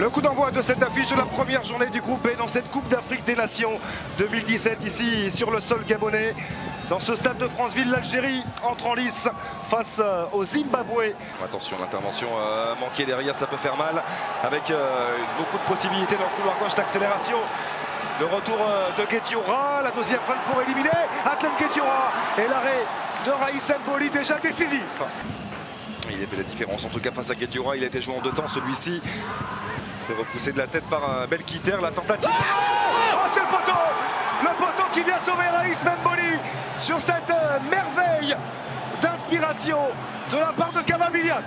Le coup d'envoi de cette affiche de la première journée du groupe B dans cette Coupe d'Afrique des Nations 2017 ici sur le sol gabonais. Dans ce stade de Franceville, l'Algérie entre en lice face au Zimbabwe. Attention, l'intervention manquée derrière, ça peut faire mal. Avec beaucoup de possibilités dans le couloir gauche d'accélération. Le retour de Guedioura, la deuxième falle pour éliminer Athlène Guedioura et l'arrêt de Raïs Mboli déjà décisif. Il a fait la différence en tout cas face à Guedioura, il a été joué en deux temps celui-ci. C'est repoussé de la tête par Belkiter, la tentative. Oh, c'est le poteau qui vient sauver Raïs Mboli sur cette merveille d'inspiration de la part de Kama Billiat.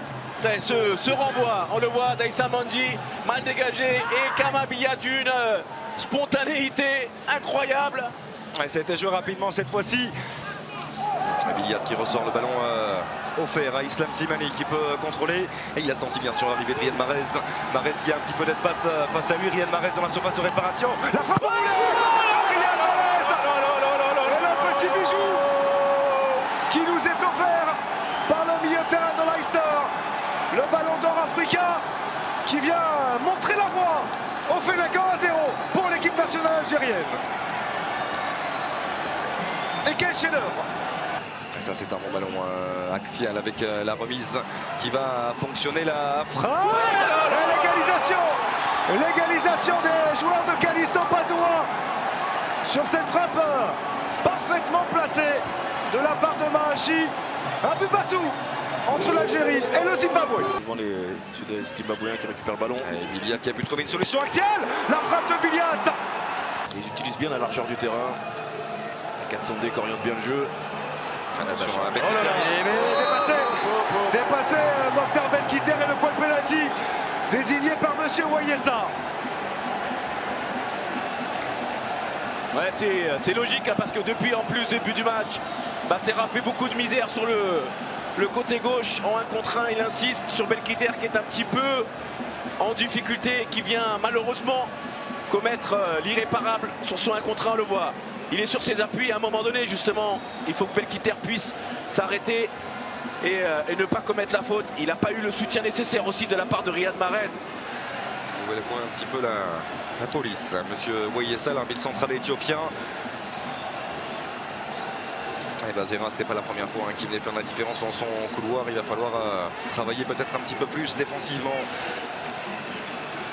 Ce renvoi, on le voit, d'Aïssa Mandi, mal dégagé, et Kama Billiat d'une spontanéité incroyable. Ouais, ça a été joué rapidement cette fois-ci. Billiat qui ressort le ballon offert à Islam Slimani qui peut contrôler. Et il a senti bien sûr l'arrivée de Riyad Mahrez. Mahrez qui a un petit peu d'espace face à lui. Riyad Mahrez dans la surface de réparation. La frappe au Riyad Mahrez. Et le petit bijou qui nous est offert par le milieu de terrain de Leicester. Le ballon d'or africain qui vient montrer la voie au Fenneco 1-0 pour l'équipe nationale algérienne. Et quel chef-d'œuvre! Ça c'est un bon ballon axial avec la remise qui va fonctionner, la frappe. L'égalisation des joueurs de Callisto Pazoua sur cette frappe parfaitement placée de la part de Mahachi. Un but partout entre l'Algérie et le Zimbabwe. Les Zimbabwéens qui récupèrent le ballon. Et Billiat qui a pu trouver une solution axiale. La frappe de Billiat. Ils utilisent bien la largeur du terrain. 400D qui oriente bien le jeu. Attention avec dépassé Mokhtar Belkiter et le point de pénalty désigné par monsieur Wayesa. Ouais, c'est logique hein, parce que depuis en plus début du match, Serra fait beaucoup de misère sur le côté gauche en 1 contre 1. Il insiste sur Belkiter qui est un petit peu en difficulté et qui vient malheureusement commettre l'irréparable sur son 1 contre 1, on le voit. Il est sur ses appuis à un moment donné justement. Il faut que Belkiter puisse s'arrêter et ne pas commettre la faute. Il n'a pas eu le soutien nécessaire aussi de la part de Riyad Mahrez. Vous voyez un petit peu la police. Monsieur Wayesa, l'arbitre central éthiopien. Et Zerrin, c'était pas la première fois qu'il venait faire la différence dans son couloir. Il va falloir travailler peut-être un petit peu plus défensivement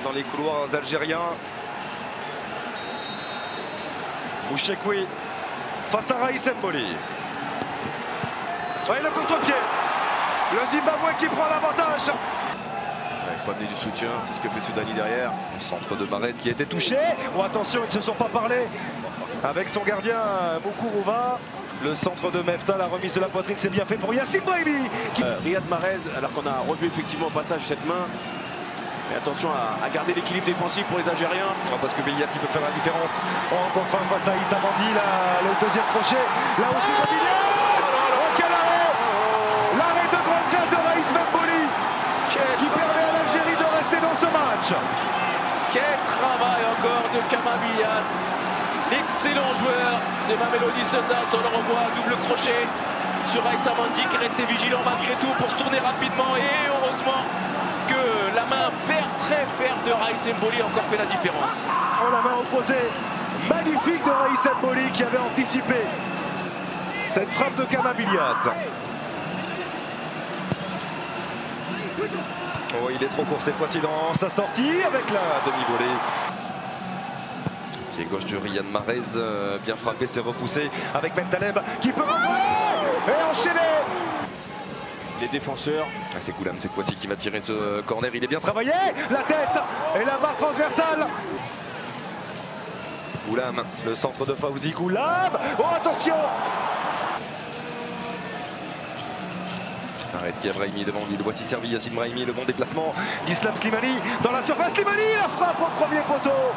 dans les couloirs algériens. Bouchekwi face à Raïs Mboli. Ouais, le contre-pied. Le Zimbabwe qui prend l'avantage. Ouais, il faut amener du soutien, c'est ce que fait Soudani derrière. Le centre de Mahrez qui a été touché. Oh, attention, ils ne se sont pas parlé avec son gardien Moukuruva. Le centre de Mefta, la remise de la poitrine, c'est bien fait pour Yassine Brahimi. Riyad Mahrez, alors qu'on a revu effectivement au passage cette main. Mais attention à garder l'équilibre défensif pour les Algériens. Parce que Billiat peut faire la différence en contre face à Issa Mandi, le deuxième crochet. Là aussi de Billiat. Oh, quel arrêt! L'arrêt de grande classe de Raïs Mboli qui permet à l'Algérie de rester dans ce match. Quel travail encore de Kama Billiat. L'excellent joueur de Mamelodi Sundowns. On le revoit, double crochet sur Raïs Mandi qui est resté vigilant malgré tout pour se tourner rapidement. Et heureusement que la main très ferme de Raïs Mboli a encore fait la différence. Oh, la main opposée magnifique de Raïs Mboli qui avait anticipé cette frappe de Kama Billiat. Oh, il est trop court cette fois-ci dans sa sortie avec la demi-volée. Pied gauche de Riyad Mahrez, bien frappé, c'est repoussé avec Ben Taleb qui peut et enchaîner. Les défenseurs. C'est Goulam cette fois-ci qui va tirer ce corner, il est bien travaillé. La tête et la barre transversale. Goulam, le centre de Fawzi Goulam. Oh, attention! Arrête qui a Brahimi devant lui, le voici servi Yassine Brahimi, le bon déplacement d'Islam Slimani dans la surface. Slimani, la frappe au premier poteau.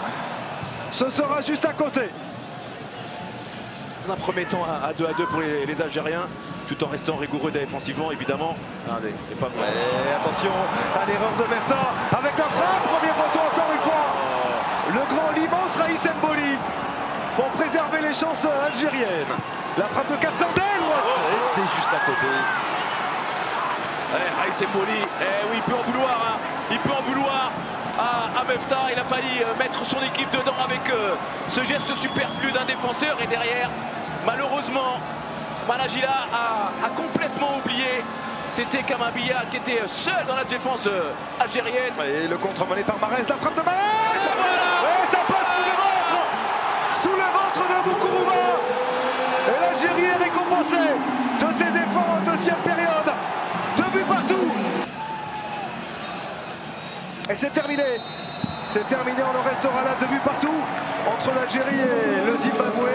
Ce sera juste à côté. Dans un premier temps à 2-2 pour les Algériens, tout en restant rigoureux défensivement évidemment. Allez, pas et attention à l'erreur de Mefta avec la frappe, premier poteau encore une fois. Le grand, l'immense Raïs Mboli pour préserver les chances algériennes. La frappe de 400 c'est juste à côté. Raïs Mboli, oui, il peut en vouloir, hein. Il peut en vouloir à Mefta. Il a failli mettre son équipe dedans avec ce geste superflu d'un défenseur. Et derrière, malheureusement, Managila a complètement oublié. C'était Kamabia qui était seul dans la défense algérienne. Et le contre mené par Marez, la frappe de Marez. Et ça passe sous le ventre de Boukurouba. Et l'Algérie est récompensée de ses efforts en deuxième période. 2 buts partout. Et c'est terminé. C'est terminé, on en restera là, 2 buts partout entre l'Algérie et le Zimbabwe.